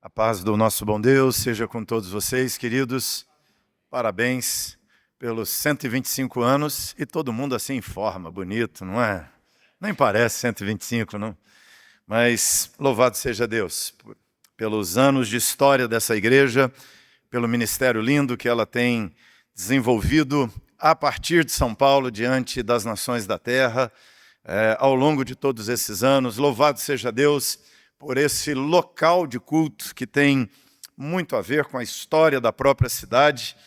A paz do nosso bom Deus seja com todos vocês, queridos. Parabéns pelos 125 anos e todo mundo assim em forma, bonito, não é? Nem parece 125, não. Mas louvado seja Deus pelos anos de história dessa igreja, pelo ministério lindo que ela tem desenvolvido a partir de São Paulo, diante das nações da terra, ao longo de todos esses anos. Louvado seja Deus por esse local de culto que tem muito a ver com a história da própria cidade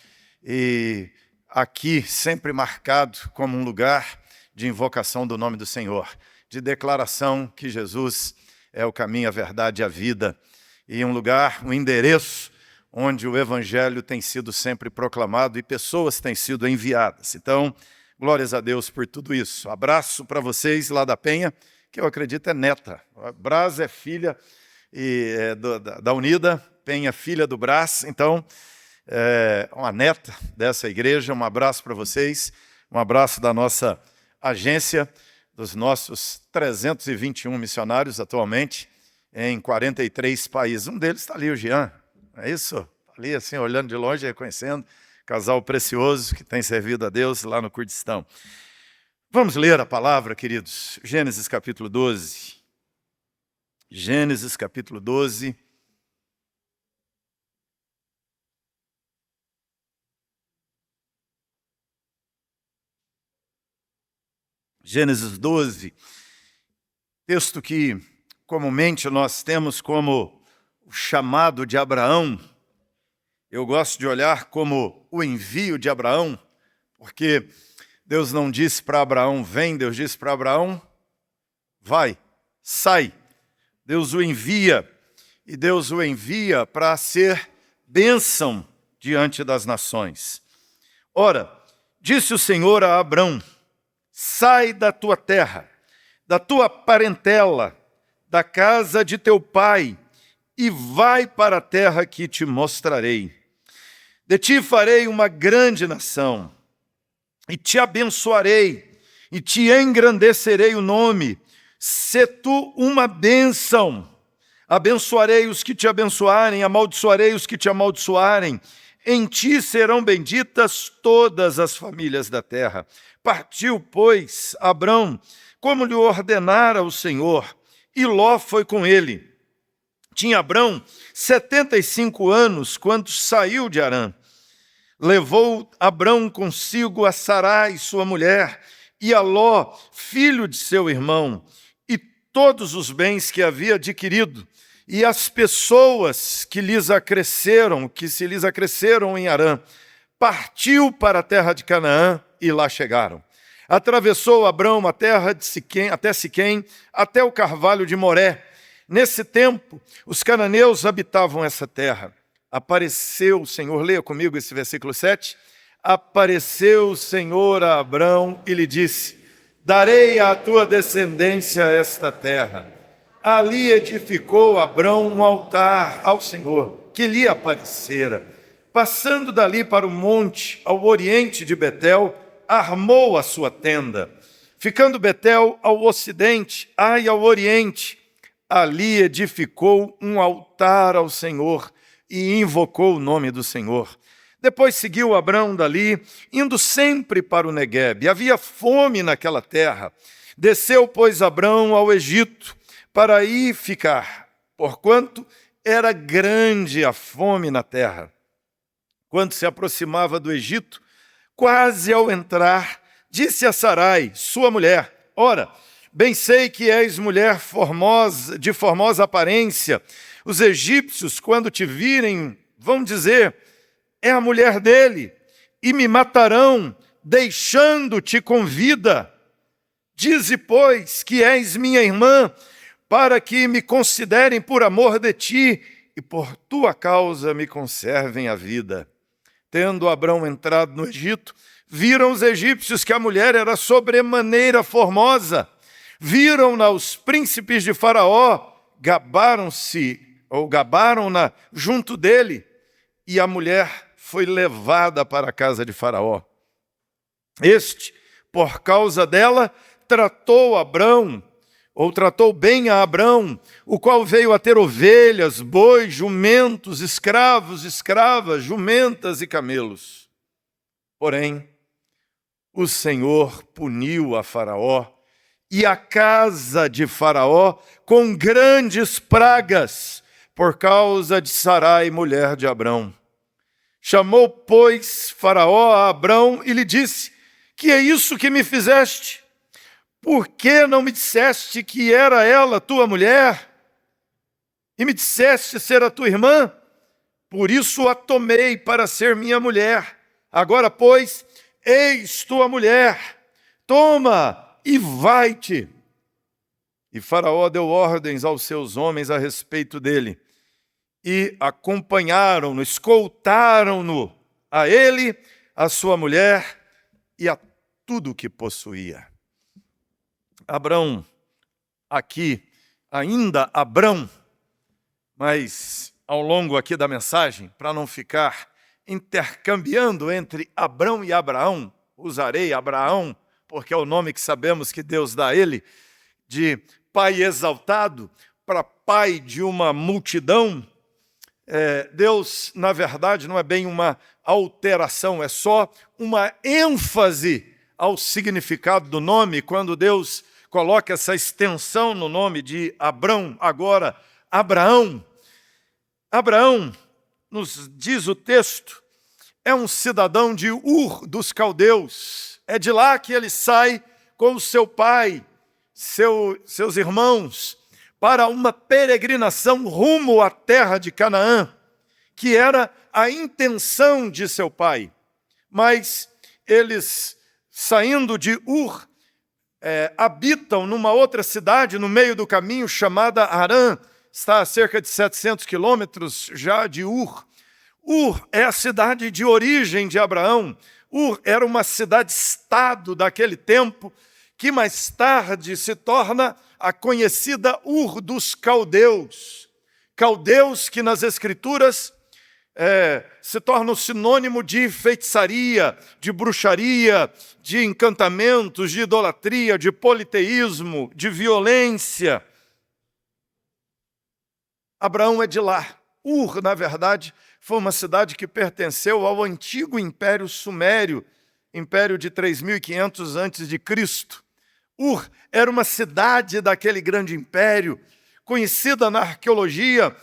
e aqui sempre marcado como um lugar de invocação do nome do Senhor, de declaração que Jesus é o caminho, a verdade e a vida, e um lugar, um endereço onde o Evangelho tem sido sempre proclamado e pessoas têm sido enviadas. Então, glórias a Deus por tudo isso. Abraço para vocês lá da Penha, que eu acredito é neta. Brás é filha da Unida, Penha filha do Brás. Então, uma neta dessa igreja. Um abraço para vocês, um abraço da nossa agência, dos nossos 321 missionários atualmente em 43 países. Um deles está ali, o Jean, é isso? Ali assim, olhando de longe, reconhecendo, casal precioso que tem servido a Deus lá no Kurdistão. Vamos ler a palavra, queridos. Gênesis capítulo 12. Gênesis capítulo 12. Gênesis 12, texto que comumente nós temos como o chamado de Abraão. Eu gosto de olhar como o envio de Abraão, porque Deus não disse para Abraão, vem, Deus disse para Abraão, vai, sai. Deus o envia, e Deus o envia para ser bênção diante das nações. Ora, disse o Senhor a Abrão, sai da tua terra, da tua parentela, da casa de teu pai, e vai para a terra que te mostrarei. De ti farei uma grande nação, e te abençoarei, e te engrandecerei o nome. Se tu uma bênção, abençoarei os que te abençoarem, amaldiçoarei os que te amaldiçoarem. Em ti serão benditas todas as famílias da terra. Partiu, pois, Abrão, como lhe ordenara o Senhor, e Ló foi com ele. Tinha Abrão 75 anos quando saiu de Harã. Levou Abrão consigo a Sarai, sua mulher, e a Ló, filho de seu irmão, e todos os bens que havia adquirido, e as pessoas que se lhes acresceram em Harã. Partiu para a terra de Canaã, e lá chegaram. Atravessou Abrão a terra de Siquém, até o carvalho de Moré. Nesse tempo, os cananeus habitavam essa terra. Apareceu o Senhor, leia comigo esse versículo 7. Apareceu o Senhor a Abrão e lhe disse, darei à tua descendência esta terra. Ali edificou Abrão um altar ao Senhor, que lhe aparecera. Passando dali para o monte, ao oriente de Betel, armou a sua tenda. Ficando Betel ao ocidente, Ai ao oriente, ali edificou um altar ao Senhor e invocou o nome do Senhor. Depois seguiu Abrão dali, indo sempre para o Neguebe. Havia fome naquela terra. Desceu, pois, Abrão ao Egito, para aí ficar, porquanto era grande a fome na terra. Quando se aproximava do Egito, quase ao entrar, disse a Sarai, sua mulher, ora, bem sei que és mulher formosa, de formosa aparência. Os egípcios, quando te virem, vão dizer, é a mulher dele, e me matarão, deixando-te com vida. Dize, pois, que és minha irmã, para que me considerem por amor de ti, e por tua causa me conservem a vida. Tendo Abrão entrado no Egito, viram os egípcios que a mulher era sobremaneira formosa. Viram-na os príncipes de Faraó, gabaram-na junto dele, e a mulher foi levada para a casa de Faraó. Este, por causa dela, tratou Abrão ou tratou bem a Abrão, o qual veio a ter ovelhas, bois, jumentos, escravos, escravas, jumentas e camelos. Porém, o Senhor puniu a Faraó e a casa de Faraó com grandes pragas, por causa de Sarai, mulher de Abrão. Chamou, pois, Faraó a Abrão e lhe disse: que é isso que me fizeste? Por que não me disseste que era ela tua mulher? E me disseste ser a tua irmã? Por isso a tomei para ser minha mulher. Agora, pois, eis tua mulher. Toma e vai-te. E Faraó deu ordens aos seus homens a respeito dele. E acompanharam-no, escoltaram-no, a ele, a sua mulher e a tudo o que possuía. Abrão, aqui, ainda Abrão, mas ao longo aqui da mensagem, para não ficar intercambiando entre Abrão e Abraão, usarei Abraão, porque é o nome que sabemos que Deus dá a ele, de pai exaltado para pai de uma multidão. Deus, na verdade, não é bem uma alteração, é só uma ênfase ao significado do nome, quando Deus coloca essa extensão no nome de Abrão, agora Abraão. Abraão, nos diz o texto, é um cidadão de Ur dos caldeus. É de lá que ele sai com o seu pai, seus irmãos, para uma peregrinação rumo à terra de Canaã, que era a intenção de seu pai. Mas eles, saindo de Ur, habitam numa outra cidade no meio do caminho chamada Harã, está a cerca de 700 quilômetros já de Ur. Ur é a cidade de origem de Abraão. Ur era uma cidade-estado daquele tempo, que mais tarde se torna a conhecida Ur dos caldeus. Caldeus que nas Escrituras se tornam sinônimo de feitiçaria, de bruxaria, de encantamentos, de idolatria, de politeísmo, de violência. Abraão é de lá. Ur, na verdade, foi uma cidade que pertenceu ao antigo Império Sumério, império de 3.500 a.C. Ur era uma cidade daquele grande império, conhecida na arqueologia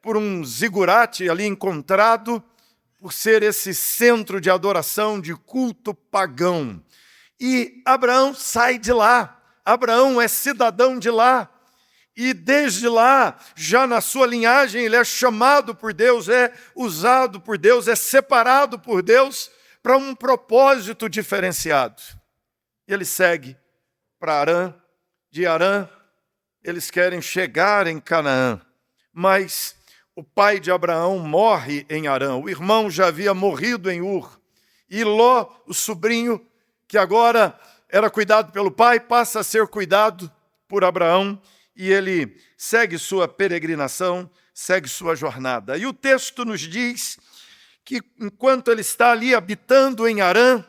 por um zigurate ali encontrado, por ser esse centro de adoração, de culto pagão. E Abraão sai de lá, Abraão é cidadão de lá, e desde lá, já na sua linhagem, ele é chamado por Deus, é usado por Deus, é separado por Deus para um propósito diferenciado. E ele segue para Harã. De Harã, eles querem chegar em Canaã, mas o pai de Abraão morre em Harã. O irmão já havia morrido em Ur. E Ló, o sobrinho, que agora era cuidado pelo pai, passa a ser cuidado por Abraão, e ele segue sua peregrinação, segue sua jornada. E o texto nos diz que enquanto ele está ali habitando em Harã,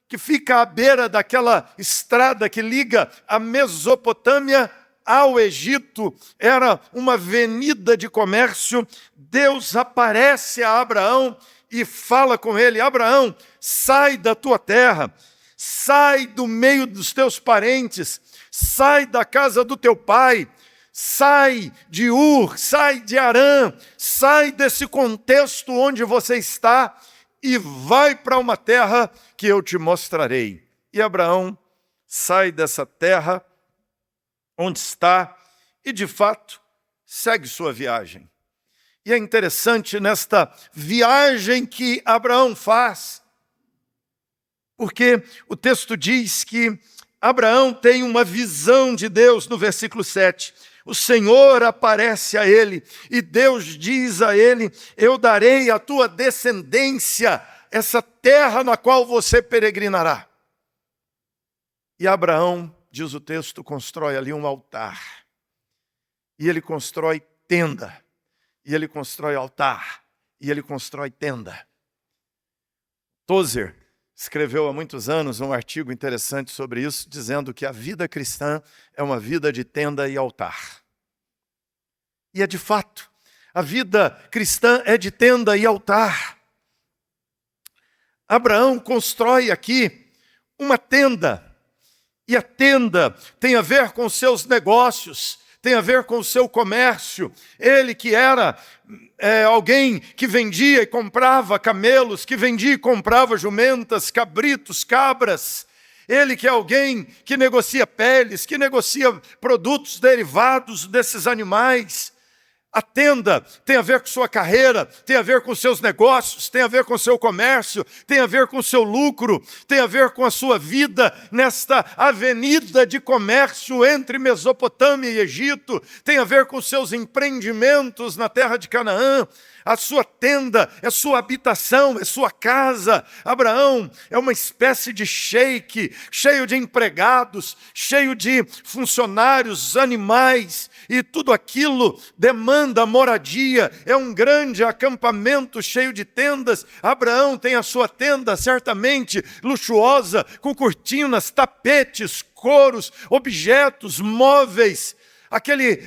que fica à beira daquela estrada que liga a Mesopotâmia ao Egito, era uma avenida de comércio, Deus aparece a Abraão e fala com ele: Abraão, sai da tua terra, sai do meio dos teus parentes, sai da casa do teu pai, sai de Ur, sai de Harã, sai desse contexto onde você está e vai para uma terra que eu te mostrarei. E Abraão sai dessa terra onde está e, de fato, segue sua viagem. E é interessante nesta viagem que Abraão faz, porque o texto diz que Abraão tem uma visão de Deus no versículo 7. O Senhor aparece a ele e Deus diz a ele: eu darei à tua descendência essa terra na qual você peregrinará. E Abraão, diz o texto, constrói ali um altar. E ele constrói tenda. E ele constrói altar. E ele constrói tenda. Tozer, escreveu há muitos anos um artigo interessante sobre isso, dizendo que a vida cristã é uma vida de tenda e altar. E é de fato, a vida cristã é de tenda e altar. Abraão constrói aqui uma tenda, e a tenda tem a ver com seus negócios, tem a ver com o seu comércio. Ele que era alguém que vendia e comprava camelos, que vendia e comprava jumentas, cabritos, cabras. Ele que é alguém que negocia peles, que negocia produtos derivados desses animais. A tenda tem a ver com sua carreira, tem a ver com seus negócios, tem a ver com seu comércio, tem a ver com seu lucro, tem a ver com a sua vida nesta avenida de comércio entre Mesopotâmia e Egito, tem a ver com seus empreendimentos na terra de Canaã. A sua tenda é sua habitação, é sua casa. Abraão é uma espécie de sheik, cheio de empregados, cheio de funcionários, animais, e tudo aquilo demanda moradia. É um grande acampamento cheio de tendas. Abraão tem a sua tenda certamente luxuosa, com cortinas, tapetes, couros, objetos, móveis.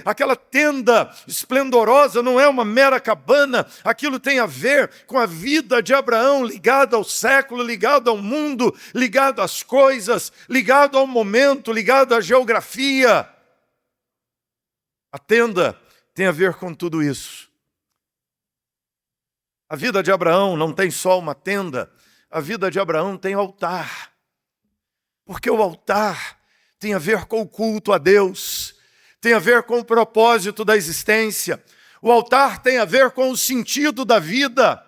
Aquela tenda esplendorosa não é uma mera cabana, aquilo tem a ver com a vida de Abraão, ligado ao século, ligado ao mundo, ligado às coisas, ligado ao momento, ligado à geografia. A tenda tem a ver com tudo isso. A vida de Abraão não tem só uma tenda, a vida de Abraão tem altar. Porque o altar tem a ver com o culto a Deus, tem a ver com o propósito da existência. O altar tem a ver com o sentido da vida.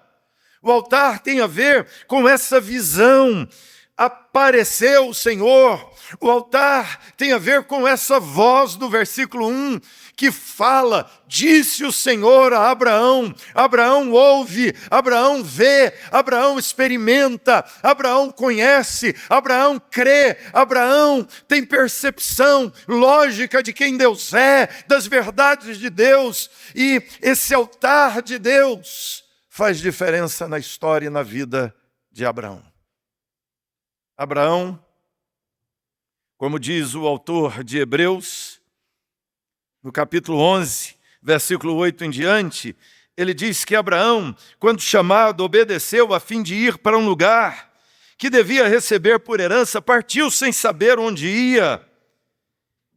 O altar tem a ver com essa visão. Apareceu o Senhor. O altar tem a ver com essa voz do versículo 1, que fala, disse o Senhor a Abraão. Abraão ouve, Abraão vê, Abraão experimenta, Abraão conhece, Abraão crê, Abraão tem percepção lógica de quem Deus é, das verdades de Deus. E esse altar de Deus faz diferença na história e na vida de Abraão. Abraão, como diz o autor de Hebreus, no capítulo 11, versículo 8 em diante, ele diz que Abraão, quando chamado, obedeceu a fim de ir para um lugar que devia receber por herança, partiu sem saber onde ia.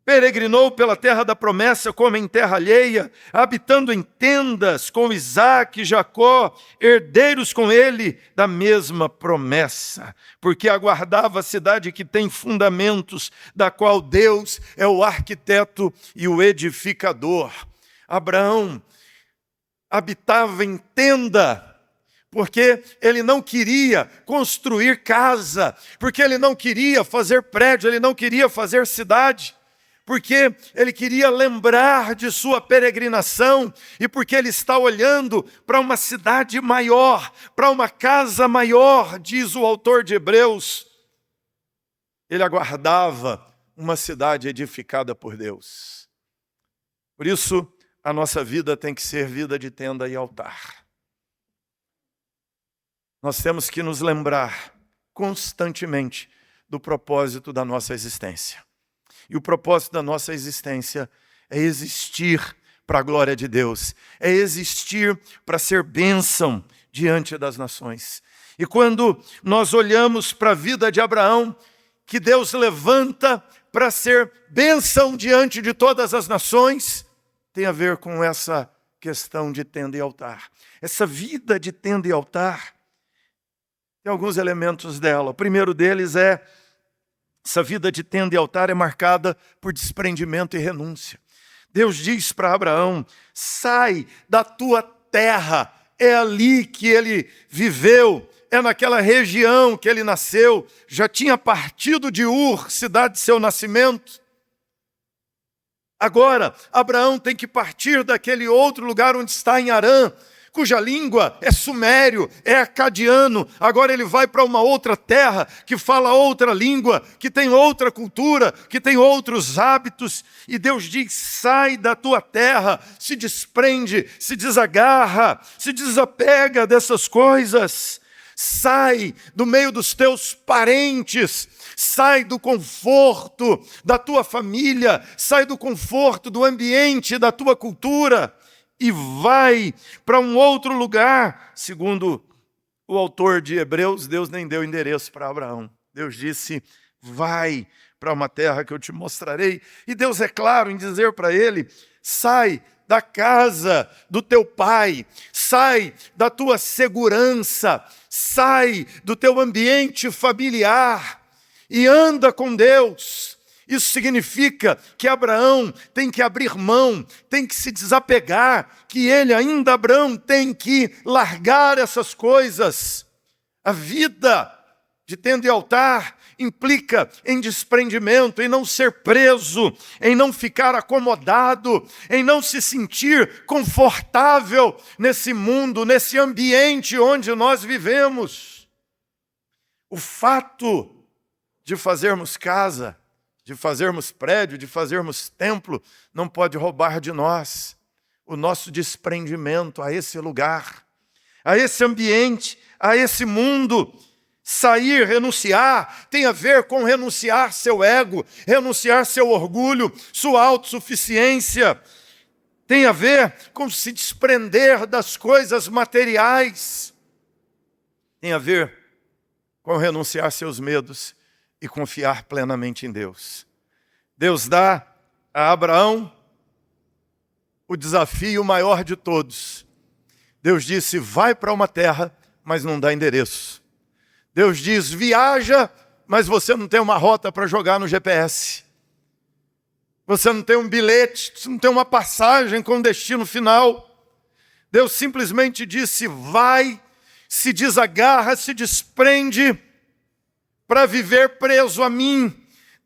Peregrinou pela terra da promessa como em terra alheia, habitando em tendas com Isaque e Jacó, herdeiros com ele da mesma promessa, porque aguardava a cidade que tem fundamentos, da qual Deus é o arquiteto e o edificador. Abraão habitava em tenda, porque ele não queria construir casa, porque ele não queria fazer prédio, ele não queria fazer cidade, porque ele queria lembrar de sua peregrinação e porque ele está olhando para uma cidade maior, para uma casa maior, diz o autor de Hebreus. Ele aguardava uma cidade edificada por Deus. Por isso, a nossa vida tem que ser vida de tenda e altar. Nós temos que nos lembrar constantemente do propósito da nossa existência. E o propósito da nossa existência é existir para a glória de Deus, é existir para ser bênção diante das nações. E quando nós olhamos para a vida de Abraão, que Deus levanta para ser bênção diante de todas as nações, tem a ver com essa questão de tenda e altar. Essa vida de tenda e altar tem alguns elementos dela. O primeiro deles é essa vida de tenda e altar é marcada por desprendimento e renúncia. Deus diz para Abraão, sai da tua terra. É ali que ele viveu, é naquela região que ele nasceu. Já tinha partido de Ur, cidade de seu nascimento. Agora, Abraão tem que partir daquele outro lugar onde está, em Harã, cuja língua é sumério, é acadiano. Agora ele vai para uma outra terra que fala outra língua, que tem outra cultura, que tem outros hábitos. E Deus diz, sai da tua terra, se desprende, se desagarra, se desapega dessas coisas. sai do meio dos teus parentes, sai do conforto da tua família, sai do conforto do ambiente, da tua cultura, e vai para um outro lugar. Segundo o autor de Hebreus, Deus nem deu endereço para Abraão. Deus disse, vai para uma terra que eu te mostrarei. E Deus é claro em dizer para ele, sai da casa do teu pai, sai da tua segurança, sai do teu ambiente familiar e anda com Deus. Isso significa que Abraão tem que abrir mão, tem que se desapegar, que ele ainda, Abraão, tem que largar essas coisas. A vida de tenda e altar implica em desprendimento, em não ser preso, em não ficar acomodado, em não se sentir confortável nesse mundo, nesse ambiente onde nós vivemos. O fato de fazermos casa, de fazermos prédio, de fazermos templo, não pode roubar de nós o nosso desprendimento a esse lugar, a esse ambiente, a esse mundo. Sair, renunciar, tem a ver com renunciar seu ego, renunciar seu orgulho, sua autossuficiência. Tem a ver com se desprender das coisas materiais. Tem a ver com renunciar seus medos e confiar plenamente em Deus. Deus dá a Abraão o desafio maior de todos. Deus disse, vai para uma terra, mas não dá endereço. Deus diz, viaja, mas você não tem uma rota para jogar no GPS. Você não tem um bilhete, você não tem uma passagem com destino final. Deus simplesmente disse, vai, se desagarra, se desprende para viver preso a mim.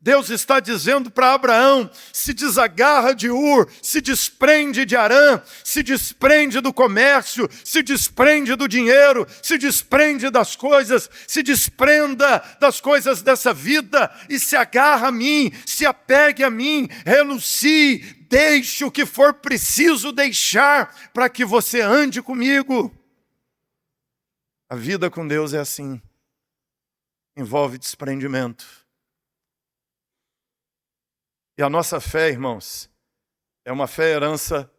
Deus está dizendo para Abraão, se desagarra de Ur, se desprende de Harã, se desprende do comércio, se desprende do dinheiro, se desprende das coisas, se desprenda das coisas dessa vida e se agarra a mim, se apegue a mim, renuncie, deixe o que for preciso deixar para que você ande comigo. A vida com Deus é assim, envolve desprendimento. E a nossa fé, irmãos, é uma fé herança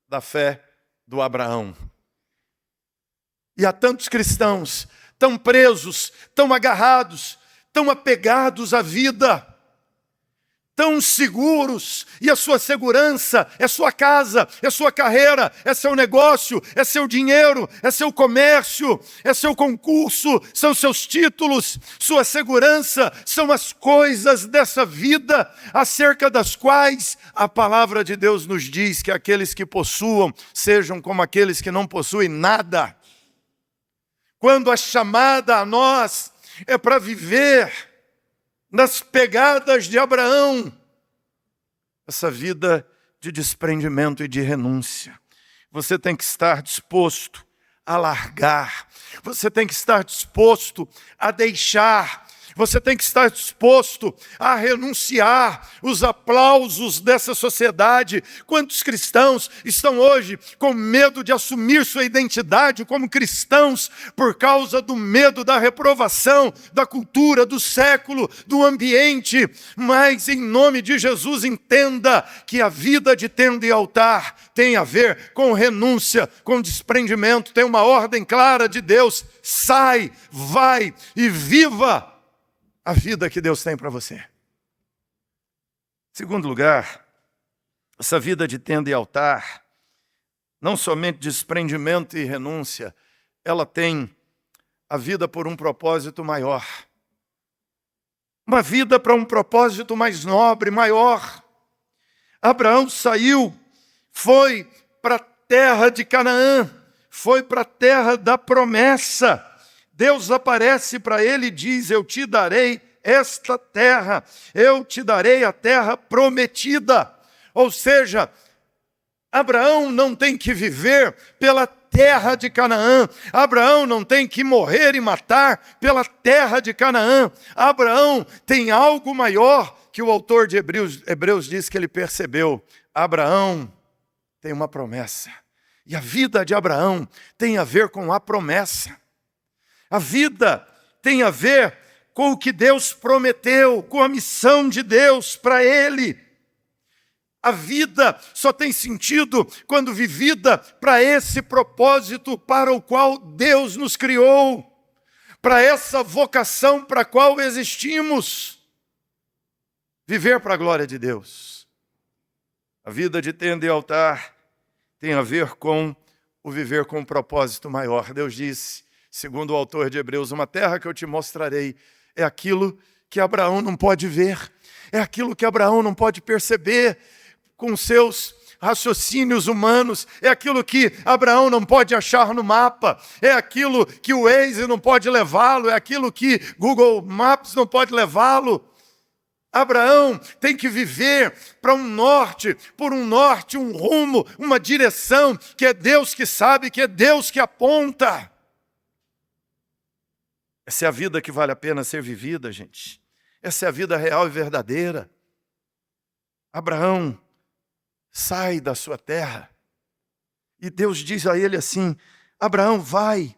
da fé do Abraão. E há tantos cristãos tão presos, tão agarrados, tão apegados à vida, tão seguros, e a sua segurança é sua casa, é sua carreira, é seu negócio, é seu dinheiro, é seu comércio, é seu concurso, são seus títulos, sua segurança são as coisas dessa vida, acerca das quais a palavra de Deus nos diz que aqueles que possuam sejam como aqueles que não possuem nada. Quando a chamada a nós é para viver nas pegadas de Abraão, essa vida de desprendimento e de renúncia. Você tem que estar disposto a largar, você tem que estar disposto a deixar, você tem que estar disposto a renunciar os aplausos dessa sociedade. Quantos cristãos estão hoje com medo de assumir sua identidade como cristãos por causa do medo da reprovação, da cultura, do século, do ambiente? Mas em nome de Jesus entenda que a vida de tenda e altar tem a ver com renúncia, com desprendimento, tem uma ordem clara de Deus, sai, vai e viva a vida que Deus tem para você. Segundo lugar, essa vida de tenda e altar, não somente desprendimento e renúncia, ela tem a vida por um propósito maior. Uma vida para um propósito mais nobre, maior. Abraão saiu, foi para a terra de Canaã, foi para a terra da promessa. Deus aparece para ele e diz, eu te darei esta terra, eu te darei a terra prometida. Ou seja, Abraão não tem que viver pela terra de Canaã, Abraão não tem que morrer e matar pela terra de Canaã. Abraão tem algo maior que o autor de Hebreus diz que ele percebeu. Abraão tem uma promessa, e a vida de Abraão tem a ver com a promessa. A vida tem a ver com o que Deus prometeu, com a missão de Deus para ele. A vida só tem sentido quando vivida para esse propósito para o qual Deus nos criou, para essa vocação para a qual existimos. Viver para a glória de Deus. A vida de tenda e altar tem a ver com o viver com um propósito maior. Deus disse, segundo o autor de Hebreus, uma terra que eu te mostrarei é aquilo que Abraão não pode ver, é aquilo que Abraão não pode perceber com seus raciocínios humanos, é aquilo que Abraão não pode achar no mapa, é aquilo que o Waze não pode levá-lo, é aquilo que Google Maps não pode levá-lo. Abraão tem que viver para um norte, por um norte, um rumo, uma direção, que é Deus que sabe, que é Deus que aponta. Essa é a vida que vale a pena ser vivida, gente. Essa é a vida real e verdadeira. Abraão sai da sua terra. E Deus diz a ele assim, Abraão, vai,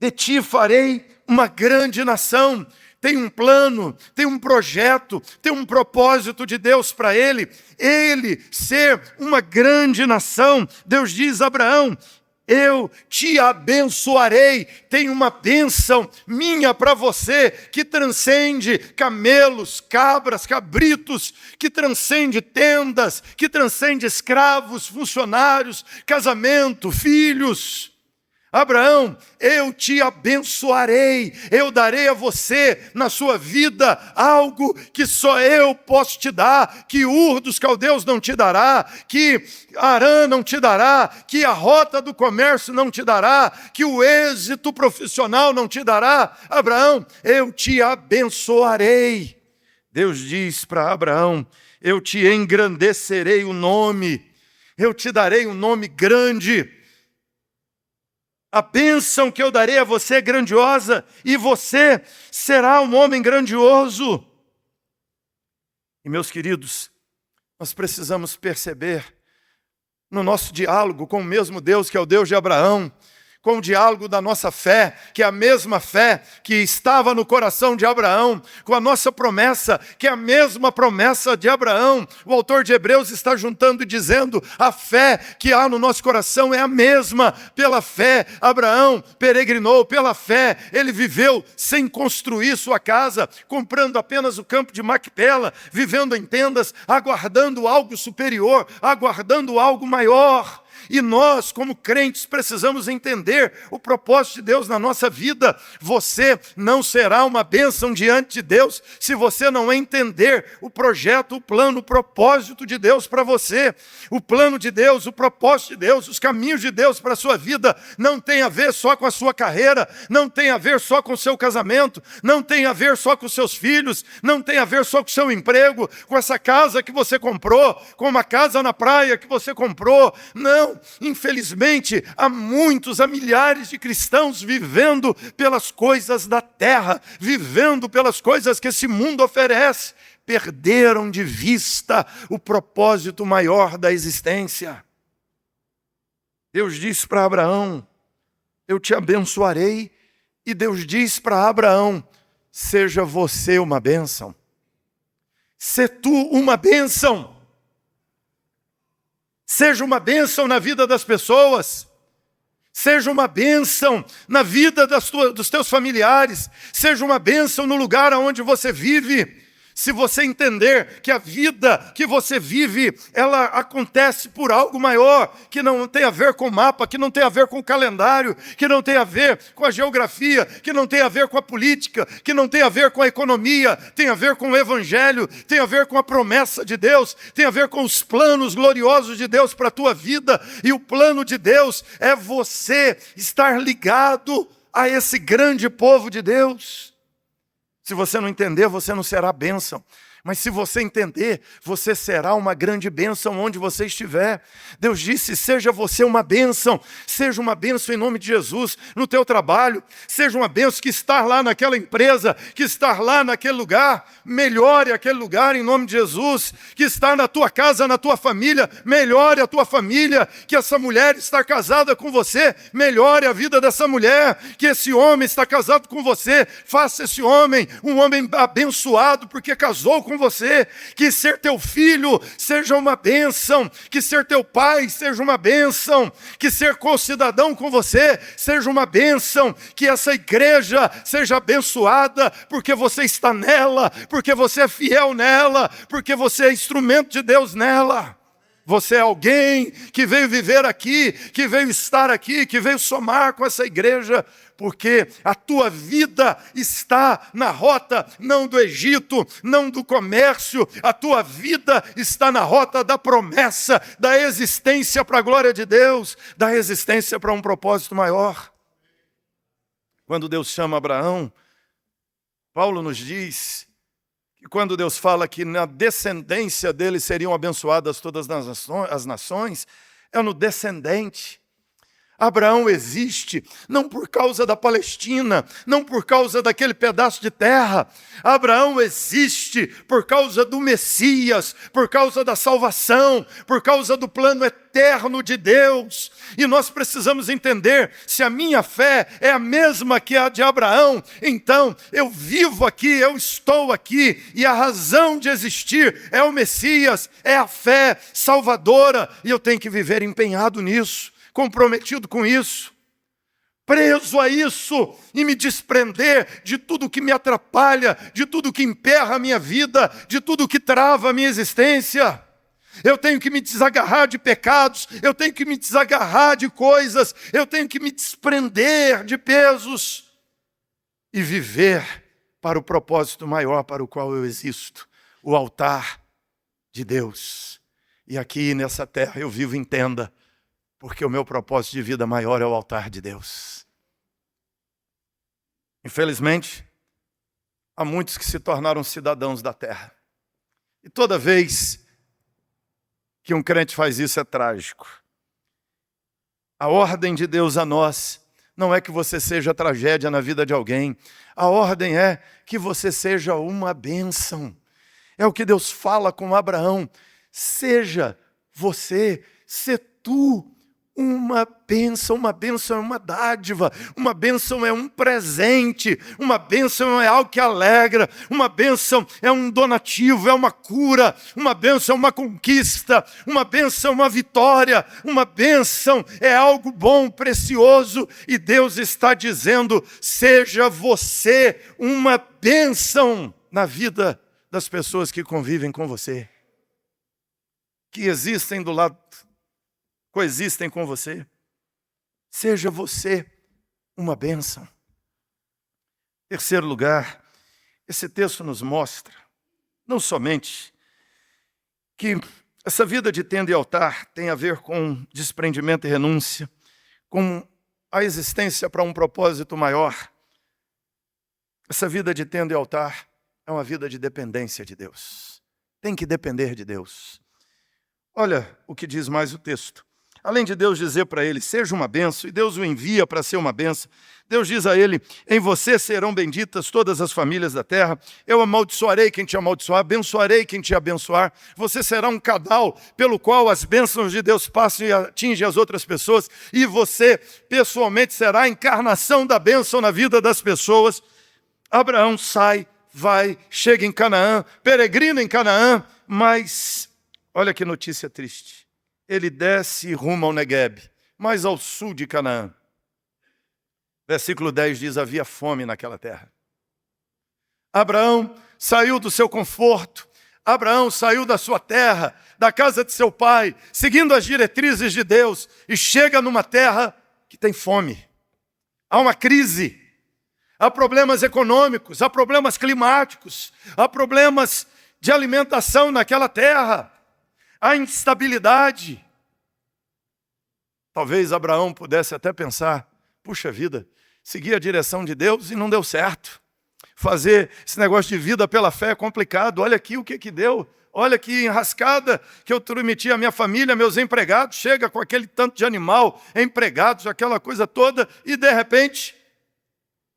de ti farei uma grande nação. Tem um plano, tem um projeto, tem um propósito de Deus para ele ser uma grande nação. Deus diz a Abraão, eu te abençoarei, tem uma bênção minha para você, que transcende camelos, cabras, cabritos, que transcende tendas, que transcende escravos, funcionários, casamento, filhos. Abraão, eu te abençoarei, eu darei a você, na sua vida, algo que só eu posso te dar, que Ur dos caldeus não te dará, que Harã não te dará, que a rota do comércio não te dará, que o êxito profissional não te dará. Abraão, eu te abençoarei. Deus diz para Abraão, eu te engrandecerei o nome, eu te darei um nome grande. A bênção que eu darei a você é grandiosa, e você será um homem grandioso. E meus queridos, nós precisamos perceber no nosso diálogo com o mesmo Deus que é o Deus de Abraão, com o diálogo da nossa fé, que é a mesma fé que estava no coração de Abraão, com a nossa promessa, que é a mesma promessa de Abraão. O autor de Hebreus está juntando e dizendo, a fé que há no nosso coração é a mesma. Pela fé, Abraão peregrinou, pela fé, ele viveu sem construir sua casa, comprando apenas o campo de Macpela, vivendo em tendas, aguardando algo superior, aguardando algo maior. E nós, como crentes, precisamos entender o propósito de Deus na nossa vida. Você não será uma bênção diante de Deus se você não entender o projeto, o plano, o propósito de Deus para você. O plano de Deus, o propósito de Deus, os caminhos de Deus para a sua vida não tem a ver só com a sua carreira, não tem a ver só com o seu casamento, não tem a ver só com os seus filhos, não tem a ver só com o seu emprego, com essa casa que você comprou, com uma casa na praia que você comprou. Não. Infelizmente, há milhares de cristãos vivendo pelas coisas da terra, vivendo pelas coisas que esse mundo oferece. Perderam de vista o propósito maior da existência. Deus diz para Abraão, eu te abençoarei, e Deus diz para Abraão, seja você uma bênção. Se tu uma bênção. Seja uma bênção na vida das pessoas, seja uma bênção na vida dos teus familiares, seja uma bênção no lugar onde você vive. Se você entender que a vida que você vive, ela acontece por algo maior, que não tem a ver com o mapa, que não tem a ver com o calendário, que não tem a ver com a geografia, que não tem a ver com a política, que não tem a ver com a economia, tem a ver com o evangelho, tem a ver com a promessa de Deus, tem a ver com os planos gloriosos de Deus para a tua vida. E o plano de Deus é você estar ligado a esse grande povo de Deus. Se você não entender, você não será bênção. Mas se você entender, você será uma grande bênção onde você estiver. Deus disse, seja você uma bênção em nome de Jesus, no teu trabalho, seja uma bênção que estar lá naquela empresa, que estar lá naquele lugar, melhore aquele lugar em nome de Jesus, que estar na tua casa, na tua família, melhore a tua família, que essa mulher está casada com você, melhore a vida dessa mulher, que esse homem está casado com você, faça esse homem um homem abençoado, porque casou com você, que ser teu filho seja uma bênção, que ser teu pai seja uma bênção, que ser concidadão com você seja uma bênção, que essa igreja seja abençoada, porque você está nela, porque você é fiel nela, porque você é instrumento de Deus nela. Você é alguém que veio viver aqui, que veio estar aqui, que veio somar com essa igreja, porque a tua vida está na rota, não do Egito, não do comércio, a tua vida está na rota da promessa, da existência para a glória de Deus, da existência para um propósito maior. Quando Deus chama Abraão, Paulo nos diz que quando Deus fala que na descendência dele seriam abençoadas todas as nações, é no descendente. Abraão existe não por causa da Palestina, não por causa daquele pedaço de terra. Abraão existe por causa do Messias, por causa da salvação, por causa do plano eterno de Deus. E nós precisamos entender, se a minha fé é a mesma que a de Abraão, então eu vivo aqui, eu estou aqui, e a razão de existir é o Messias, é a fé salvadora, e eu tenho que viver empenhado nisso, comprometido com isso, preso a isso e me desprender de tudo que me atrapalha, de tudo que emperra a minha vida, de tudo que trava a minha existência. Eu tenho que me desagarrar de pecados, eu tenho que me desagarrar de coisas, eu tenho que me desprender de pesos e viver para o propósito maior para o qual eu existo, o altar de Deus. E aqui nessa terra eu vivo em tenda, porque o meu propósito de vida maior é o altar de Deus. Infelizmente, há muitos que se tornaram cidadãos da terra. E toda vez que um crente faz isso é trágico. A ordem de Deus a nós não é que você seja tragédia na vida de alguém. A ordem é que você seja uma bênção. É o que Deus fala com Abraão. Seja você, se tu, uma bênção é uma dádiva, uma bênção é um presente, uma bênção é algo que alegra, uma bênção é um donativo, é uma cura, uma bênção é uma conquista, uma bênção é uma vitória, uma bênção é algo bom, precioso, e Deus está dizendo, seja você uma bênção na vida das pessoas que convivem com você, que existem do lado, coexistem com você. Seja você uma bênção. Terceiro lugar, esse texto nos mostra, não somente que essa vida de tenda e altar tem a ver com desprendimento e renúncia, com a existência para um propósito maior. Essa vida de tenda e altar é uma vida de dependência de Deus. Tem que depender de Deus. Olha o que diz mais o texto. Além de Deus dizer para ele, seja uma bênção, e Deus o envia para ser uma bênção, Deus diz a ele, em você serão benditas todas as famílias da terra, eu amaldiçoarei quem te amaldiçoar, abençoarei quem te abençoar, você será um canal pelo qual as bênçãos de Deus passam e atingem as outras pessoas, e você pessoalmente será a encarnação da bênção na vida das pessoas. Abraão sai, vai, chega em Canaã, peregrina em Canaã, mas olha que notícia triste. Ele desce rumo ao Negueb, mais ao sul de Canaã. Versículo 10 diz, havia fome naquela terra. Abraão saiu do seu conforto, Abraão saiu da sua terra, da casa de seu pai, seguindo as diretrizes de Deus, e chega numa terra que tem fome. Há uma crise, há problemas econômicos, há problemas climáticos, há problemas de alimentação naquela terra. A instabilidade. Talvez Abraão pudesse até pensar, puxa vida, segui a direção de Deus e não deu certo. Fazer esse negócio de vida pela fé é complicado. Olha aqui o que deu. Olha que enrascada que eu prometi à minha família, meus empregados. Chega com aquele tanto de animal, empregados, aquela coisa toda. E de repente,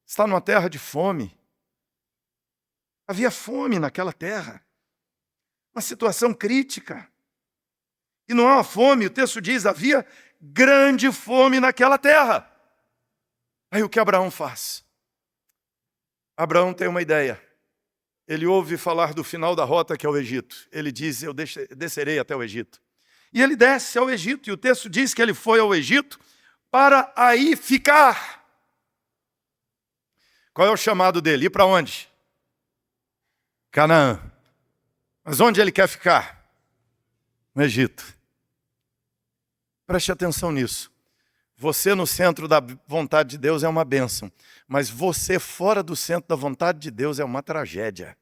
está numa terra de fome. Havia fome naquela terra. Uma situação crítica. E não é uma fome, o texto diz, havia grande fome naquela terra. Aí o que Abraão faz? Abraão tem uma ideia. Ele ouve falar do final da rota que é o Egito. Ele diz, eu descerei até o Egito. E ele desce ao Egito, e o texto diz que ele foi ao Egito para aí ficar. Qual é o chamado dele? Ir para onde? Canaã. Mas onde ele quer ficar? No Egito. Preste atenção nisso. Você no centro da vontade de Deus é uma bênção, mas você fora do centro da vontade de Deus é uma tragédia.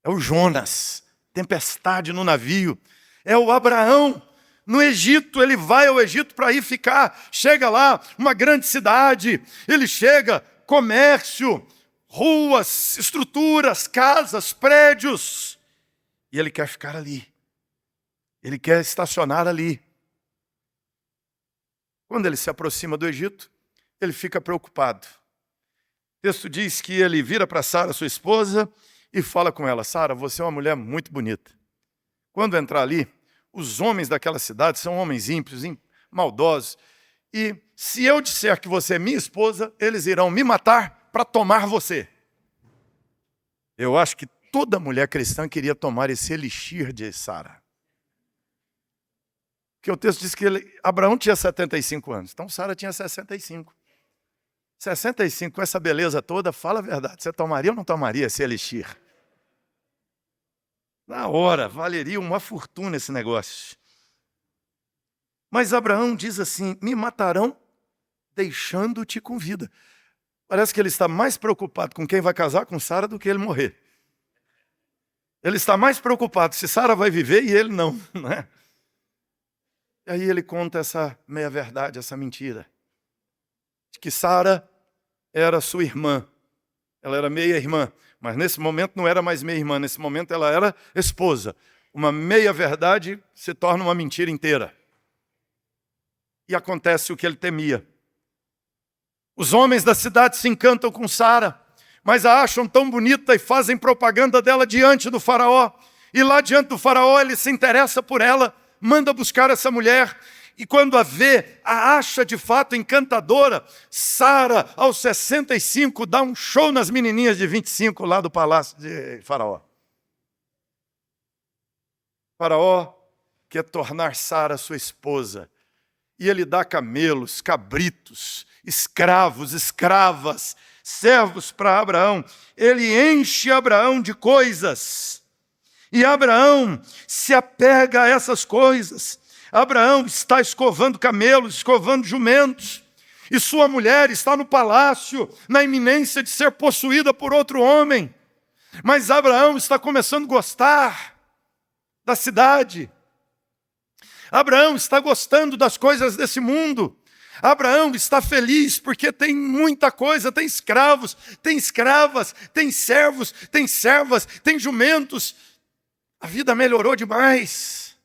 É o Jonas, tempestade no navio. É o Abraão, no Egito, ele vai ao Egito para ir ficar. Chega lá, uma grande cidade, ele chega, comércio, ruas, estruturas, casas, prédios. E ele quer ficar ali. Ele quer estacionar ali. Quando ele se aproxima do Egito, ele fica preocupado. O texto diz que ele vira para Sara, sua esposa, e fala com ela, Sara, você é uma mulher muito bonita. Quando entrar ali, os homens daquela cidade são homens ímpios, maldosos. E se eu disser que você é minha esposa, eles irão me matar para tomar você. Eu acho que toda mulher cristã queria tomar esse elixir de Sara. Porque o texto diz que Abraão tinha 75 anos, então Sara tinha 65. 65, com essa beleza toda, fala a verdade. Você tomaria ou não tomaria esse elixir? Na hora, valeria uma fortuna esse negócio. Mas Abraão diz assim, me matarão deixando-te com vida. Parece que ele está mais preocupado com quem vai casar com Sara do que ele morrer. Ele está mais preocupado se Sara vai viver e ele não, não é? E aí ele conta essa meia-verdade, essa mentira. De que Sara era sua irmã. Ela era meia-irmã. Mas nesse momento não era mais meia-irmã. Nesse momento ela era esposa. Uma meia-verdade se torna uma mentira inteira. E acontece o que ele temia. Os homens da cidade se encantam com Sara, mas a acham tão bonita e fazem propaganda dela diante do faraó. E lá diante do faraó ele se interessa por ela, manda buscar essa mulher, e quando a vê, a acha de fato encantadora. Sara, aos 65, dá um show nas menininhas de 25 lá do palácio de Faraó. Faraó quer tornar Sara sua esposa, e ele dá camelos, cabritos, escravos, escravas, servos para Abraão. Ele enche Abraão de coisas. E Abraão se apega a essas coisas. Abraão está escovando camelos, escovando jumentos. E sua mulher está no palácio, na iminência de ser possuída por outro homem. Mas Abraão está começando a gostar da cidade. Abraão está gostando das coisas desse mundo. Abraão está feliz porque tem muita coisa, tem escravos, tem escravas, tem servos, tem servas, tem jumentos. A vida melhorou demais.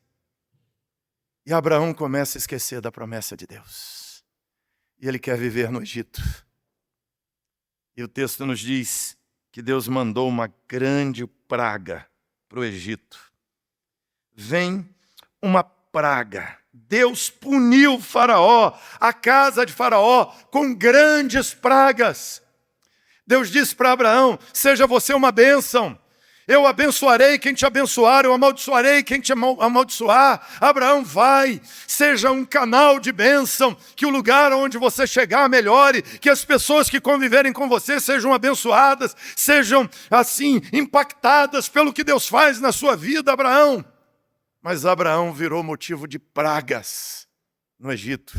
E Abraão começa a esquecer da promessa de Deus. E ele quer viver no Egito. E o texto nos diz que Deus mandou uma grande praga para o Egito. Vem uma praga. Deus puniu Faraó, a casa de Faraó, com grandes pragas. Deus disse para Abraão, seja você uma bênção. Eu abençoarei quem te abençoar, eu amaldiçoarei quem te amaldiçoar. Abraão, vai, seja um canal de bênção, que o lugar onde você chegar melhore, que as pessoas que conviverem com você sejam abençoadas, sejam assim impactadas pelo que Deus faz na sua vida, Abraão. Mas Abraão virou motivo de pragas no Egito,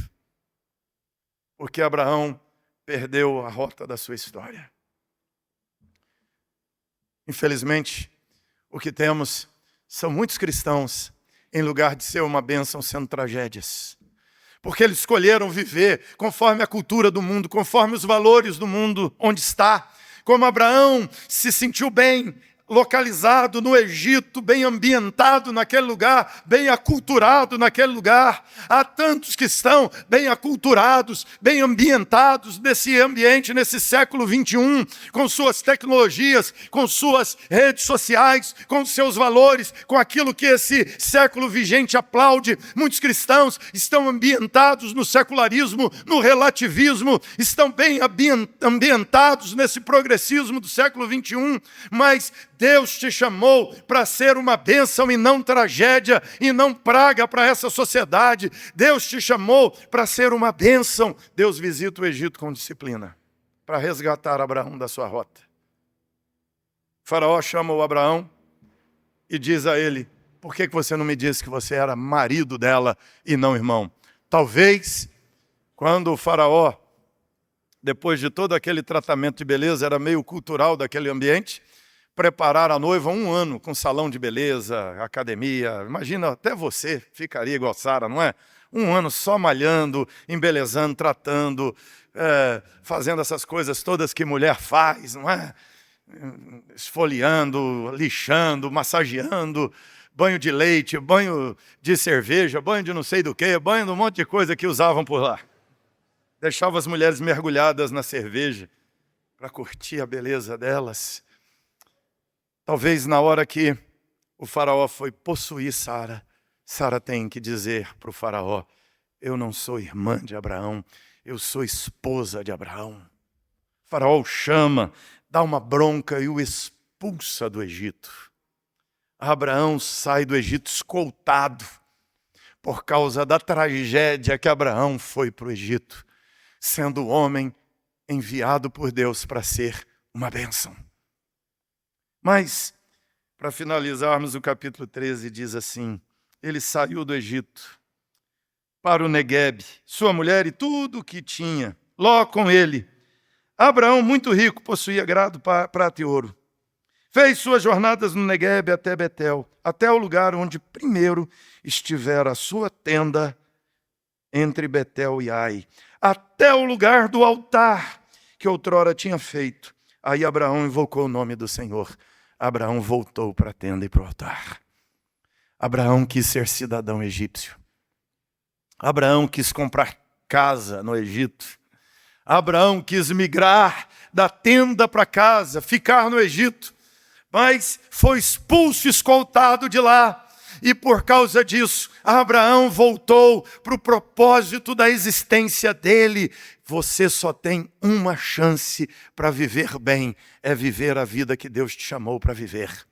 porque Abraão perdeu a rota da sua história. Infelizmente, o que temos são muitos cristãos, em lugar de ser uma bênção, sendo tragédias. Porque eles escolheram viver conforme a cultura do mundo, conforme os valores do mundo onde está. como Abraão se sentiu bem localizado no Egito, bem ambientado naquele lugar, bem aculturado naquele lugar. Há tantos que estão bem aculturados, bem ambientados nesse ambiente, nesse século 21, com suas tecnologias, com suas redes sociais, com seus valores, com aquilo que esse século vigente aplaude. Muitos cristãos estão ambientados no secularismo, no relativismo, estão bem ambientados nesse progressismo do século 21, mas Deus te chamou para ser uma bênção e não tragédia e não praga para essa sociedade. Deus te chamou para ser uma bênção. Deus visita o Egito com disciplina para resgatar Abraão da sua rota. O faraó chama o Abraão e diz a ele: por que você não me disse que você era marido dela e não irmão? Talvez, quando o faraó, depois de todo aquele tratamento de beleza, era meio cultural daquele ambiente, preparar a noiva 1 ano com salão de beleza, academia. Imagina, até você ficaria igual Sara, não é? 1 ano só malhando, embelezando, tratando, fazendo essas coisas todas que mulher faz, não é? Esfoliando, lixando, massageando, banho de leite, banho de cerveja, banho de não sei do que, banho de um monte de coisa que usavam por lá. Deixava as mulheres mergulhadas na cerveja para curtir a beleza delas. Talvez na hora que o faraó foi possuir Sara, Sara tem que dizer para o faraó: eu não sou irmã de Abraão, eu sou esposa de Abraão. O faraó o chama, dá uma bronca e o expulsa do Egito. Abraão sai do Egito escoltado por causa da tragédia que Abraão foi para o Egito, sendo homem enviado por Deus para ser uma bênção. Mas, para finalizarmos, o capítulo 13 diz assim: ele saiu do Egito para o Neguebe, sua mulher e tudo o que tinha, Ló com ele. Abraão, muito rico, possuía gado, prata e ouro. Fez suas jornadas no Neguebe até Betel, até o lugar onde primeiro estivera a sua tenda entre Betel e Ai, até o lugar do altar que outrora tinha feito. Aí Abraão invocou o nome do Senhor. Abraão voltou para a tenda e para o altar. Abraão quis ser cidadão egípcio. Abraão quis comprar casa no Egito. Abraão quis migrar da tenda para casa, ficar no Egito. Mas foi expulso, escoltado de lá. E por causa disso, Abraão voltou para o propósito da existência dele. Você só tem uma chance para viver bem, é viver a vida que Deus te chamou para viver.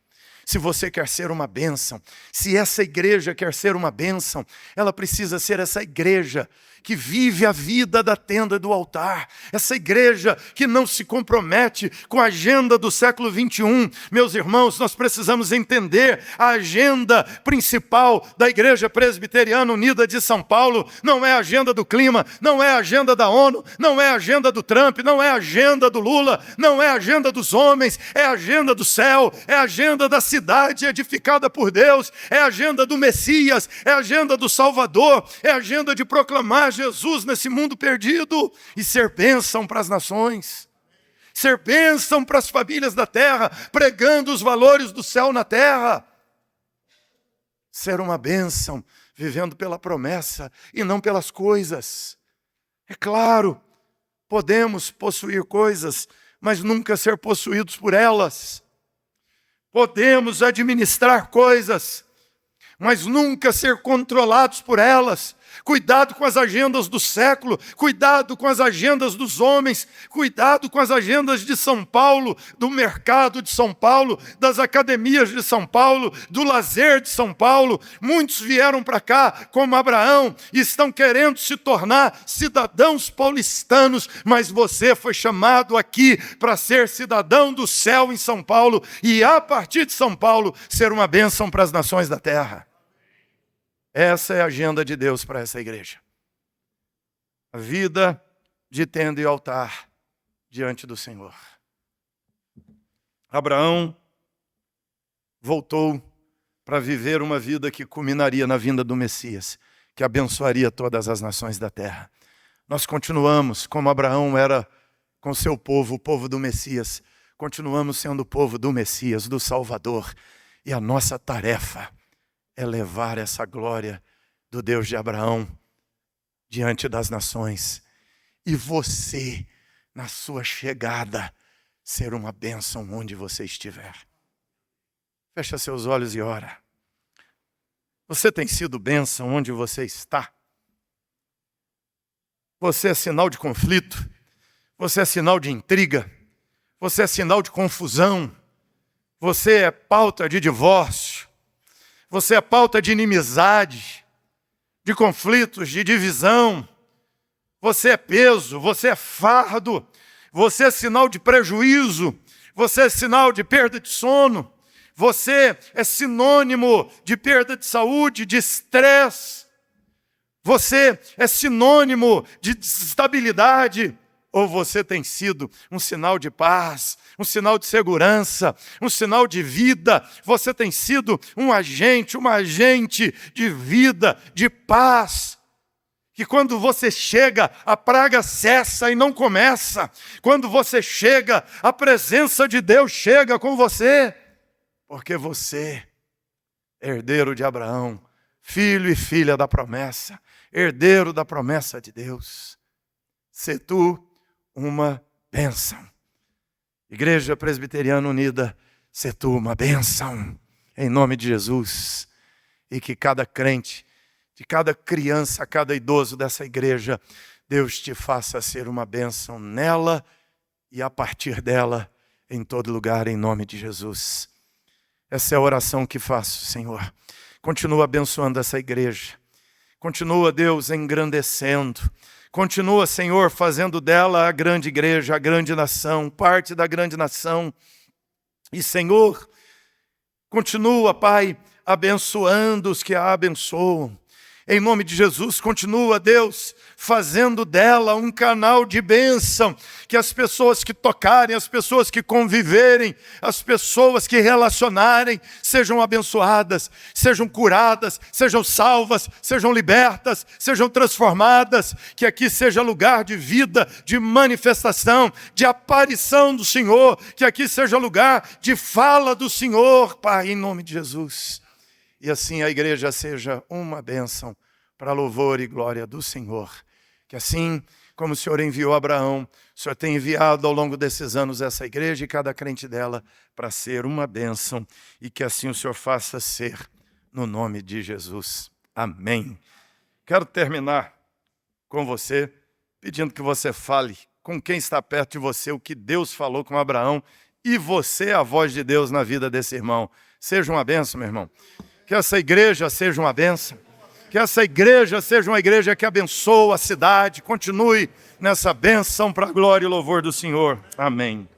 Se você quer ser uma bênção, se essa igreja quer ser uma bênção, ela precisa ser essa igreja que vive a vida da tenda do altar, essa igreja que não se compromete com a agenda do século 21. Meus irmãos, nós precisamos entender a agenda principal da Igreja Presbiteriana Unida de São Paulo. Não é a agenda do clima, não é a agenda da ONU, não é a agenda do Trump, não é a agenda do Lula, não é a agenda dos homens, é a agenda do céu, é a agenda da cidade edificada por Deus, é a agenda do Messias, é a agenda do Salvador, é a agenda de proclamar Jesus nesse mundo perdido e ser bênção para as nações, ser bênção para as famílias da terra, pregando os valores do céu na terra, ser uma bênção, vivendo pela promessa e não pelas coisas. É claro, podemos possuir coisas, mas nunca ser possuídos por elas. Podemos administrar coisas, mas nunca ser controlados por elas. Cuidado com as agendas do século, cuidado com as agendas dos homens, cuidado com as agendas de São Paulo, do mercado de São Paulo, das academias de São Paulo, do lazer de São Paulo. Muitos vieram para cá, como Abraão, e estão querendo se tornar cidadãos paulistanos, mas você foi chamado aqui para ser cidadão do céu em São Paulo, e a partir de São Paulo, ser uma bênção para as nações da terra. Essa é a agenda de Deus para essa igreja. A vida de tenda e altar diante do Senhor. Abraão voltou para viver uma vida que culminaria na vinda do Messias, que abençoaria todas as nações da terra. Nós continuamos como Abraão era com seu povo, o povo do Messias, continuamos sendo o povo do Messias, do Salvador. E a nossa tarefa é levar essa glória do Deus de Abraão diante das nações. E você, na sua chegada, ser uma bênção onde você estiver. Fecha seus olhos e ora. Você tem sido bênção onde você está? Você é sinal de conflito? Você é sinal de intriga? Você é sinal de confusão? Você é pauta de divórcio? Você é pauta de inimizade, de conflitos, de divisão? Você é peso, você é fardo, você é sinal de prejuízo, você é sinal de perda de sono, você é sinônimo de perda de saúde, de estresse, você é sinônimo de desestabilidade, ou você tem sido um sinal de paz, um sinal de segurança, um sinal de vida, você tem sido um agente de vida, de paz, que quando você chega, a praga cessa e não começa. Quando você chega, a presença de Deus chega com você. Porque você, herdeiro de Abraão, filho e filha da promessa, herdeiro da promessa de Deus, sê tu uma bênção. Igreja Presbiteriana Unida, sê tu uma bênção. Em nome de Jesus. E que cada crente, de cada criança, cada idoso dessa igreja, Deus te faça ser uma bênção nela e a partir dela, em todo lugar, em nome de Jesus. Essa é a oração que faço, Senhor. Continua abençoando essa igreja. Continua, Deus, engrandecendo. Continua, Senhor, fazendo dela a grande igreja, a grande nação, parte da grande nação. E, Senhor, continua, Pai, abençoando os que a abençoam. Em nome de Jesus, continua, Deus, fazendo dela um canal de bênção, que as pessoas que tocarem, as pessoas que conviverem, as pessoas que relacionarem, sejam abençoadas, sejam curadas, sejam salvas, sejam libertas, sejam transformadas, que aqui seja lugar de vida, de manifestação, de aparição do Senhor, que aqui seja lugar de fala do Senhor, Pai, em nome de Jesus. E assim a igreja seja uma bênção para louvor e glória do Senhor. Que assim como o Senhor enviou Abraão, o Senhor tem enviado ao longo desses anos essa igreja e cada crente dela para ser uma bênção. E que assim o Senhor faça ser no nome de Jesus. Amém. Quero terminar com você, pedindo que você fale com quem está perto de você, o que Deus falou com Abraão. E você, a voz de Deus na vida desse irmão. Seja uma bênção, meu irmão. Que essa igreja seja uma bênção. Que essa igreja seja uma igreja que abençoa a cidade. Continue nessa bênção para a glória e louvor do Senhor. Amém.